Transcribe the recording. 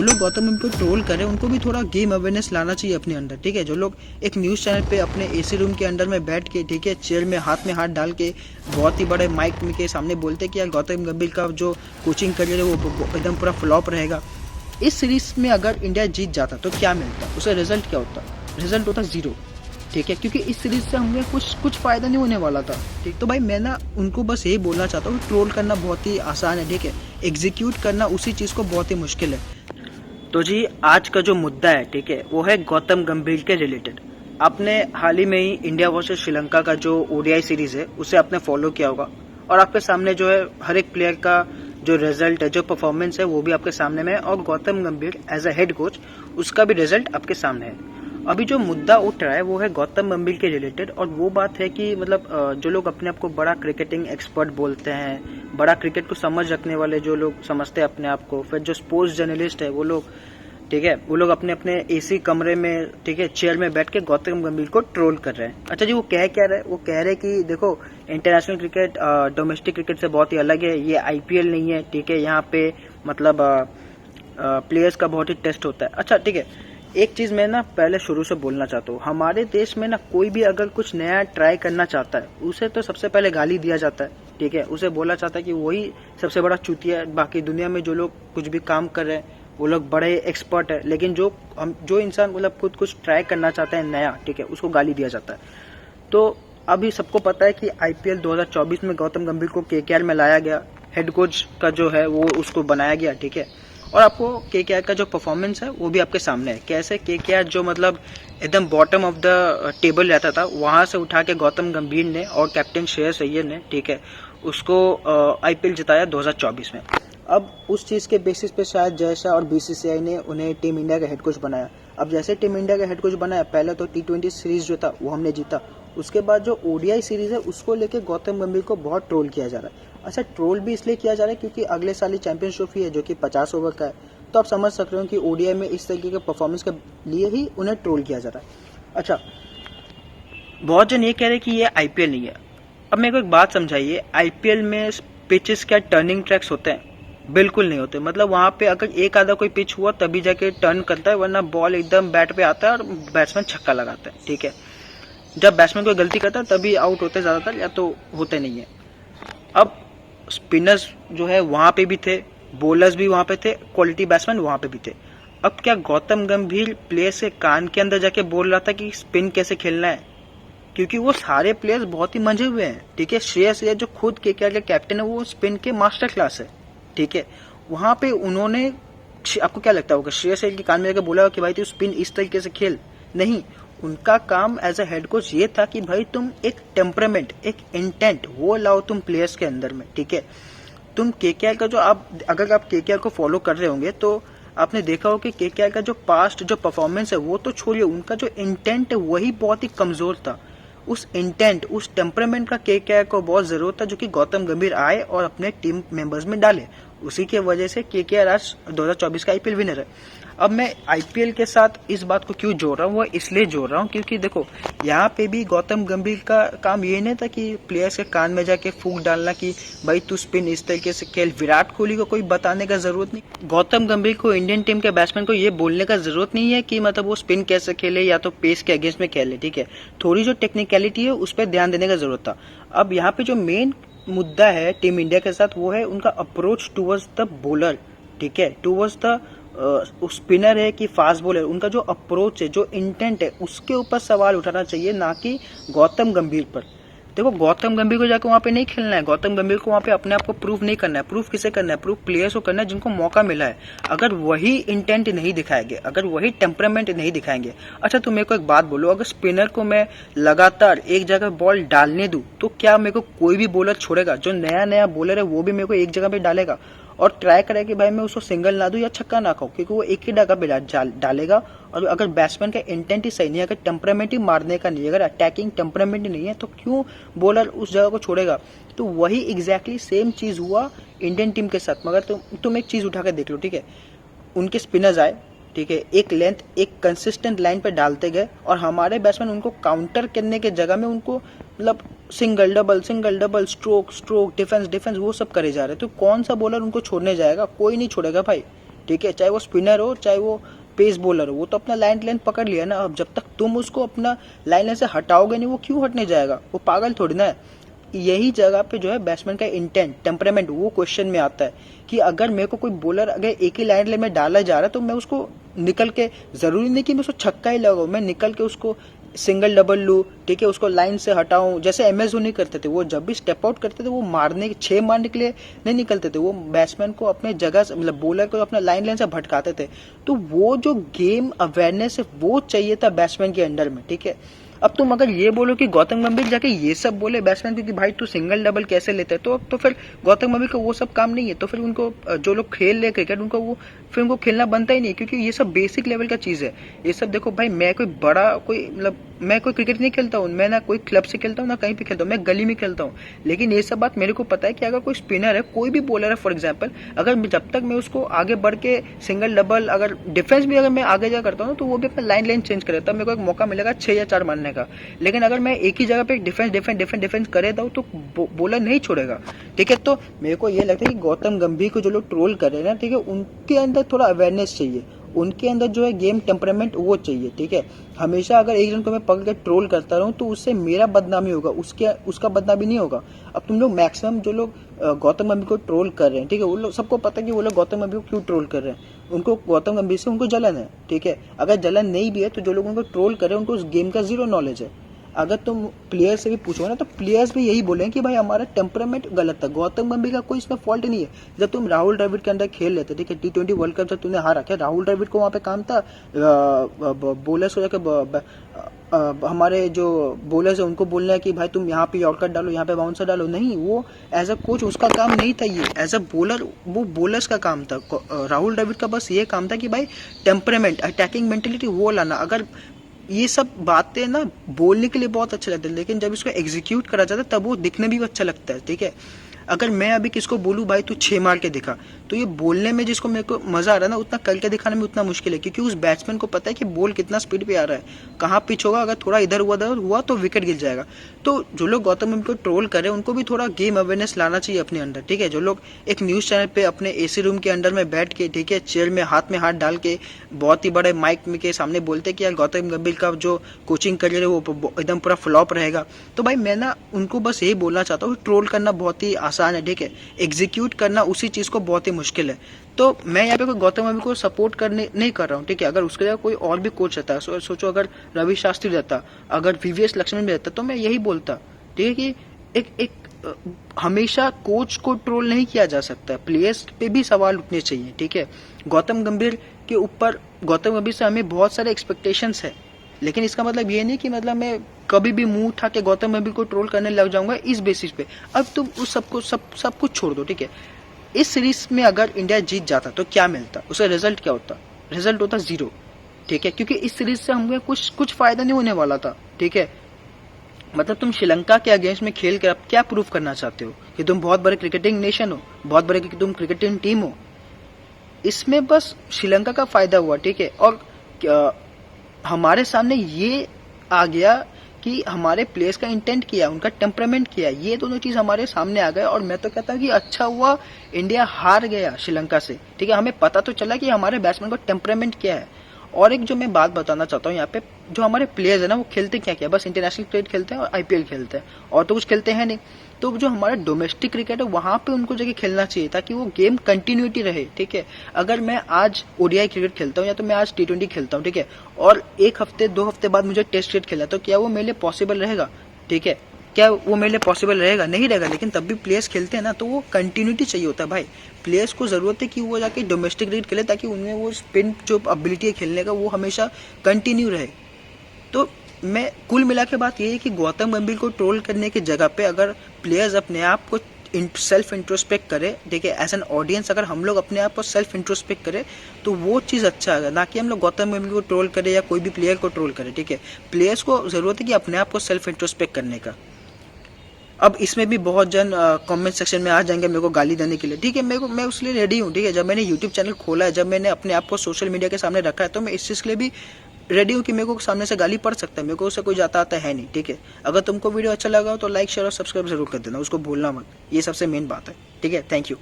जो लोग गौतम गंभीर को ट्रोल कर रहे हैं उनको भी थोड़ा गेम अवेयरनेस लाना चाहिए अपने अंदर, ठीक है। जो लोग एक न्यूज़ चैनल पे अपने एसी रूम के अंदर में बैठ के, ठीक है, चेयर में हाथ डाल के बहुत ही बड़े माइक के सामने बोलते कि यार गौतम गंभीर का जो कोचिंग करियर है वो एकदम पूरा फ्लॉप रहेगा। इस सीरीज में अगर इंडिया जीत जाता तो क्या मिलता, उसका रिजल्ट क्या होता? रिजल्ट होता 0, ठीक है, क्योंकि इस सीरीज से हमें कुछ फायदा नहीं होने वाला था, ठीक। तो भाई मैं ना उनको बस यही बोलना चाहता हूँ, ट्रोल करना बहुत ही आसान है, ठीक है, एग्जीक्यूट करना उसी चीज़ को बहुत ही मुश्किल है। तो जी आज का जो मुद्दा है, ठीक है, वो है गौतम गंभीर के रिलेटेड। आपने हाल ही में ही इंडिया वर्सेस श्रीलंका का जो ओडीआई सीरीज है उसे आपने फॉलो किया होगा, और आपके सामने जो है हर एक प्लेयर का जो रिजल्ट है, जो परफॉर्मेंस है, वो भी आपके सामने में है, और गौतम गंभीर एज अ हेड कोच उसका भी रिजल्ट आपके सामने है। अभी जो मुद्दा उठ रहा है वो है गौतम गंभीर के रिलेटेड, और वो बात है कि मतलब जो लोग अपने आप को बड़ा क्रिकेटिंग एक्सपर्ट बोलते हैं, बड़ा क्रिकेट को समझ रखने वाले जो लोग समझते हैं अपने आप को, फिर जो स्पोर्ट्स जर्नलिस्ट है वो लोग, ठीक है, वो लोग अपने अपने एसी कमरे में, ठीक है, चेयर में बैठ के गौतम गंभीर को ट्रोल कर रहे हैं। अच्छा जी, वो कह क्या रहे हैं? वो कह रहे कि देखो इंटरनेशनल क्रिकेट डोमेस्टिक क्रिकेट से बहुत ही अलग है, ये आईपीएल नहीं है, ठीक है, यहाँ पे मतलब प्लेयर्स का बहुत ही टेस्ट होता है। अच्छा ठीक है, एक चीज मैं ना पहले शुरू से बोलना चाहता हूँ, हमारे देश में ना कोई भी अगर कुछ नया ट्राई करना चाहता है उसे तो सबसे पहले गाली दिया जाता है, ठीक है, उसे बोला जाता है कि वही सबसे बड़ा चूतिया है, बाकी दुनिया में जो लोग कुछ भी काम कर रहे हैं वो लोग बड़े एक्सपर्ट है, लेकिन जो इंसान मतलब खुद कुछ ट्राई करना चाहता है नया, ठीक है, उसको गाली दिया जाता है। तो अभी सबको पता है कि आईपीएल 2024 में गौतम गंभीर को केकेआर में लाया गया, हेड कोच का जो है वो उसको बनाया गया, ठीक है, और आपको केकेआर का जो परफॉर्मेंस है वो भी आपके सामने है। कैसे केकेआर जो मतलब एकदम बॉटम ऑफ द टेबल रहता था, वहां से उठा के गौतम गंभीर ने और कैप्टन श्रेयस अय्यर ने, ठीक है, उसको आईपीएल जिताया 2024 में। अब उस चीज़ के बेसिस पे शायद जैसा और बीसीसीआई ने उन्हें टीम इंडिया का हेड कोच बनाया। अब जैसे टीम इंडिया का हेड कोच बनाया, पहले तो टी20 सीरीज जो था वो हमने जीता, उसके बाद जो ओडीआई सीरीज है उसको लेके गौतम गंभीर को बहुत ट्रोल किया जा रहा है। अच्छा, ट्रोल भी इसलिए किया जा रहा है क्योंकि अगले साल ही चैंपियंस ट्रॉफी है जो कि 50 ओवर का है, तो आप समझ सकते हो कि ओडीआई में इस तरीके के परफॉर्मेंस के लिए ही उन्हें ट्रोल किया जा रहा है। अच्छा, बहुत जन ये कह रहे हैं कि ये आईपीएल नहीं है। अब मेरे को एक बात समझाइए, आईपीएल में पिचेस क्या टर्निंग ट्रैक्स होते हैं? बिल्कुल नहीं होते। मतलब वहां पे अगर एक आधा कोई पिच हुआ तभी जाके टर्न करता है, वरना बॉल एकदम बैट पे आता है और बैट्समैन छक्का लगाता है, ठीक है। जब बैट्समैन कोई गलती करता है तभी आउट होते ज्यादातर, या तो होते नहीं है। अब स्पिनर्स जो है वहां पे भी थे, बॉलर्स भी वहां पे थे, क्वालिटी बैट्समैन वहां पे भी थे। अब क्या गौतम गंभीर प्लेयर्स के कान के अंदर जाके बोल रहा था कि स्पिन कैसे खेलना है? क्योंकि वो सारे प्लेयर्स बहुत ही मंझे हुए हैं, ठीक है। श्रेयस अय्यर जो खुद केकेआर के कैप्टन है वो स्पिन के मास्टर क्लास है, ठीक है। वहां पे उन्होंने, आपको क्या लगता होगा, श्रेयस अय्यर के कान में जाकर बोला कि भाई तू स्पिन इस तरीके से खेल? नहीं, उनका काम एज अ हेड कोच ये था कि भाई तुम एक टेम्परामेंट, एक इंटेंट वो लाओ तुम प्लेयर्स के अंदर में, ठीक है। तुम केकेआर का जो अगर आप केकेआर को फॉलो कर रहे होंगे तो आपने देखा हो कि केकेआर का जो पास्ट जो परफॉर्मेंस है वो तो छोड़िए, उनका जो इंटेंट है वही बहुत ही कमजोर था। उस इंटेंट, उस टेम्परामेंट का केकेआर को बहुत जरूरत था, जो कि गौतम गंभीर आए और अपने टीम मेंबर्स में डाले। उसी के वजह से केकेआर आज 2024 का आईपीएल विनर है। अब मैं आईपीएल के साथ इस बात को क्यों जोड़ रहा हूँ, वो इसलिए जोड़ रहा हूँ क्योंकि देखो यहाँ पे भी गौतम गंभीर का काम ये नहीं था कि प्लेयर्स के कान में जाके फूंक डालना कि भाई तू स्पिन इस तरीके से खेल। विराट कोहली को कोई बताने का जरूरत नहीं, गौतम गंभीर को, इंडियन टीम के बैट्समैन को ये बोलने का जरूरत नहीं है कि मतलब वो स्पिन कैसे खेले या तो पेस के अगेंस्ट में खेले, ठीक है। थोड़ी जो टेक्निकलिटी है उस पर ध्यान देने का जरूरत था। अब यहाँ पे जो मेन मुद्दा है टीम इंडिया के साथ वो है उनका अप्रोच टूवर्ड्स द बॉलर, ठीक है, टूवर्ड्स द स्पिनर है कि फास्ट बॉलर। उनका जो अप्रोच है, जो इंटेंट है, उसके ऊपर सवाल उठाना चाहिए, ना कि गौतम गंभीर पर। देखो गौतम गंभीर को जाकर वहां पे नहीं खेलना है, गौतम गंभीर को वहां पे अपने आप को प्रूफ नहीं करना है। प्रूफ किसे करना है? प्रूफ प्लेयर्स को करना है जिनको मौका मिला है। अगर वही इंटेंट नहीं दिखाएंगे, अगर वही टेम्परामेंट नहीं दिखाएंगे। अच्छा तुम मेरे को एक बात बोलो, अगर स्पिनर को मैं लगातार एक जगह बॉल डालने दूं तो क्या मेरे को कोई भी बॉलर छोड़ेगा? जो नया नया बॉलर है वो भी मेरे को एक जगह पे डालेगा और ट्राई करे कि भाई मैं उसको सिंगल ना दूं या छक्का ना खाऊं, क्योंकि वो एक ही जगह पे डालेगा। और अगर बैट्समैन का इंटेंट ही सही नहीं है, अगर टेम्परामेंट ही मारने का नहीं है, अगर अटैकिंग टेम्परामेंट नहीं है, तो क्यों बॉलर उस जगह को छोड़ेगा? तो वही एग्जैक्टली सेम चीज हुआ इंडियन टीम के साथ। मगर तुम एक चीज उठा कर देख लो, ठीक है, उनके स्पिनर्स आए, ठीक है, एक लेंथ, एक कंसिस्टेंट लाइन पे डालते गए और हमारे बैट्समैन उनको काउंटर करने के जगह में उनको मतलब सिंगल डबल स्ट्रोक डिफेंस वो सब करे जा रहे। तो कौन सा बॉलर उनको छोड़ने जाएगा? कोई नहीं छोड़ेगा भाई, ठीक है, चाहे वो स्पिनर हो चाहे वो पेस बॉलर हो, वो तो अपना लाइन लेंथ पकड़ लिया ना। अब जब तक तुम उसको अपना लाइन लेंथ से हटाओगे नहीं, वो क्यों हटने जाएगा, वो पागल थोड़ी ना है। यही जगह पे जो है बैट्समैन का इंटेंट, टेम्परामेंट, वो क्वेश्चन में आता है कि अगर मेरे को कोई बॉलर अगर एक ही लाइन लेंथ में डाला जा रहा है तो मैं उसको निकल के, जरूरी नहीं कि मैं उसको छक्का ही लगाऊं, मैं निकल के उसको सिंगल डबल लूँ, ठीक है, उसको लाइन से हटाऊं। जैसे MS धोनी करते थे, वो जब भी स्टेप आउट करते थे वो मारने 6 मारने के लिए नहीं निकलते थे, वो बैट्समैन को अपने जगह से, मतलब बॉलर को अपना लाइन लेन से भटकाते थे। तो वो जो गेम अवेयरनेस है वो चाहिए था बैट्समैन के अंडर में, ठीक है। अब तुम अगर ये बोलो कि गौतम गंभीर जाके ये सब बोले बैट्समैन को कि भाई तू सिंगल डबल कैसे लेते है, तो फिर गौतम गंभीर का वो सब काम नहीं है। तो फिर उनको, जो लोग खेल रहे क्रिकेट, उनको वो फिर उनको खेलना बनता ही नहीं, क्योंकि ये सब बेसिक लेवल का चीज है। ये सब देखो भाई, मैं कोई बड़ा कोई, मतलब मैं कोई क्रिकेट नहीं खेलता हूँ, मैं ना कोई क्लब से खेलता हूँ ना कहीं पे खेलता हूँ, मैं गली में खेलता हूँ। लेकिन ये सब बात मेरे को पता है कि अगर कोई स्पिनर है, कोई भी बॉलर है फॉर एग्जाम्पल, अगर जब तक मैं उसको आगे बढ़ के सिंगल डबल, अगर डिफेंस भी अगर मैं आगे जा करता हूँ तो वो भी अपना लाइन चेंज करे, तब मेरे को एक मौका मिलेगा 6 या 4 मारने का। लेकिन अगर मैं एक ही जगह पे डिफेंस करे दूं तो बॉलर नहीं छोड़ेगा, ठीक है। तो मेरे को ये लगता है कि गौतम गंभीर को जो लोग ट्रोल कर रहे हैं ना, ठीक है, उनके अंदर थोड़ा अवेयरनेस चाहिए, उनके अंदर जो है गेम टेम्परामेंट वो चाहिए, ठीक है। हमेशा अगर एक जन को मैं पकड़ के ट्रोल करता रहूं तो उससे मेरा बदनामी होगा, उसका बदनामी नहीं होगा। अब तुम लोग मैक्सिमम जो लोग गौतम गंभीर को ट्रोल कर रहे हैं, ठीक है, वो लोग सबको पता है कि वो लोग गौतम गंभीर को क्यों ट्रोल कर रहे हैं। उनको गौतम गंभीर से उनको जलन है, ठीक है। अगर जलन नहीं भी है तो जो लोग उनको ट्रोल कर रहे हैं उनको उस गेम का जीरो नॉलेज है। अगर तुम प्लेयर से भी पूछो ना तो प्लेयर्स भी यही बोलेंगे कि भाई हमारा टेम्परामेंट गलत था। गौतम गंभीर का कोई इसमें फॉल्ट नहीं है। जब तुम राहुल द्रविड़ के अंदर खेल लेते, ठीक है, T20 वर्ल्ड कप जब तुमने हारा, क्या राहुल द्रविड़ को वहां पे काम था बॉलर्स हो जाकर हमारे जो बॉलर्स है उनको बोलना है कि भाई तुम यहाँ पे यॉर्कर डालो, यहाँ पे बाउंसर डालो? नहीं, वो एज अ कोच उसका काम नहीं था, ये एज अ बॉलर वो बॉलर्स का काम था। राहुल द्रविड़ का बस ये काम था कि भाई टेम्परामेंट, अटैकिंग मेंटेलिटी वो लाना। अगर ये सब बातें ना बोलने के लिए बहुत अच्छा लगता है, लेकिन जब इसको एग्जीक्यूट करा जाता है तब वो दिखने भी अच्छा लगता है, ठीक है। अगर मैं अभी किसको बोलूं भाई तू 6 मार के दिखा, तो ये बोलने में जिसको मेरे को मजा आ रहा है ना, उतना करके दिखाने में उतना मुश्किल है, क्योंकि उस बैट्समैन को पता है कि बॉल कितना स्पीड पे आ रहा है, कहाँ पिच होगा, अगर थोड़ा इधर हुआ तो विकेट गिर जाएगा। तो जो लोग गौतम गंभीर को ट्रोल कर रहे हैं उनको भी थोड़ा गेम अवेयरनेस लाना चाहिए अपने अंदर, ठीक है। जो लोग एक न्यूज चैनल पे अपने AC रूम के अंदर में बैठ के, ठीक है, चेयर में हाथ डाल के बहुत ही बड़े माइक के सामने बोलते कि यार गौतम गंभीर का जो कोचिंग करियर है वो एकदम पूरा फ्लॉप रहेगा, तो भाई मैं ना उनको बस यही बोलना चाहता हूँ, ट्रोल करना बहुत ही आसान है, ठीक है, एग्जीक्यूट करना उसी चीज को बहुत ही मुश्किल है। तो मैं यहाँ पे कोई गौतम गंभीर को सपोर्ट करने नहीं कर रहा हूँ, ठीक है। अगर उसके जगह कोई और भी कोच रहता है, सोचो अगर रवि शास्त्री रहता, अगर VVS लक्ष्मण भी रहता, तो मैं यही बोलता, ठीक है, कि एक हमेशा कोच को ट्रोल नहीं किया जा सकता, प्लेयर्स पे भी सवाल उठने चाहिए, ठीक है। गौतम गंभीर के ऊपर, गौतम गंभीर से हमें बहुत सारे एक्सपेक्टेशंस है, लेकिन इसका मतलब ये नहीं कि मतलब मैं कभी भी मुंह उठा के गौतम गंभीर को ट्रोल करने लग जाऊंगा इस बेसिस पे। अब तुम उस सब कुछ छोड़ दो, ठीक है। इस सीरीज में अगर इंडिया जीत जाता तो क्या मिलता, उसका रिजल्ट क्या होता? रिजल्ट होता 0, ठीक है, क्योंकि इस सीरीज से हमें कुछ फायदा नहीं होने वाला था, ठीक है। मतलब तुम श्रीलंका के अगेंस्ट में खेल कर अब क्या प्रूव करना चाहते हो कि तुम बहुत बड़े क्रिकेटिंग नेशन हो, बहुत बड़े तुम क्रिकेटिंग टीम हो? इसमें बस श्रीलंका का फायदा हुआ, ठीक है। और हमारे सामने ये आ गया कि हमारे प्लेयर्स का इंटेंट किया, उनका टेम्परामेंट किया, ये दोनों चीज हमारे सामने आ गए। और मैं तो कहता हूँ कि अच्छा हुआ इंडिया हार गया श्रीलंका से, ठीक है। हमें पता तो चला कि हमारे बैट्समैन का टेम्परामेंट क्या है। और एक जो मैं बात बताना चाहता हूँ यहाँ पे, जो हमारे प्लेयर्स है ना, वो खेलते क्या बस इंटरनेशनल क्रिकेट खेलते हैं और IPL खेलते हैं, और तो कुछ खेलते हैं नहीं। तो जो हमारा डोमेस्टिक क्रिकेट है वहां पे उनको जगह खेलना चाहिए ताकि वो गेम कंटिन्यूटी रहे, ठीक है। अगर मैं आज ODI क्रिकेट खेलता हूँ या तो मैं आज T20 खेलता हूँ, ठीक है, और 1 हफ्ते 2 हफ्ते बाद मुझे टेस्ट क्रिकेट खेला, तो क्या वो मेरे लिए पॉसिबल रहेगा? ठीक है, क्या वो मेरे लिए पॉसिबल रहेगा? नहीं रहेगा। लेकिन तब भी प्लेयर्स खेलते हैं ना, तो वो कंटिन्यूटी चाहिए होता है भाई। प्लेयर्स को जरूरत है कि वो जाके डोमेस्टिक क्रिकेट खेले ताकि उनमें वो स्पिन जो एबिलिटी है खेलने का वो हमेशा कंटिन्यू रहे। तो मैं कुल मिला के बात ये है कि गौतम गंभीर को ट्रोल करने की जगह पे अगर प्लेयर्स अपने आप को सेल्फ इंट्रोस्पेक्ट करे, ठीक है, एज एन ऑडियंस अगर हम लोग अपने आप को सेल्फ इंट्रोस्पेक्ट करे तो वो चीज अच्छा है, ना कि हम लोग गौतम गंभीर को ट्रोल करे या कोई भी प्लेयर को ट्रोल करे, ठीक है। प्लेयर्स को जरूरत है कि अपने आप को सेल्फ इंट्रोस्पेक्ट करने का। अब इसमें भी बहुत जन कमेंट सेक्शन में आ जाएंगे मेरे को गाली देने के लिए, ठीक है, मैं उस लिए रेडी हूँ, ठीक है। जब मैंने यूट्यूब चैनल खोला है, जब मैंने अपने आप को सोशल मीडिया के सामने रखा है, तो मैं इस चीज़ के लिए भी रेडी हूँ कि मेरे को सामने से गाली पड़ सकता है, मेरे को उससे कोई जाता आता है नहीं, ठीक है। अगर तुमको वीडियो अच्छा लगा हो तो लाइक शेयर और सब्सक्राइब जरूर कर देना, उसको भूलना मत, ये सबसे मेन बात है, ठीक है। Thank you.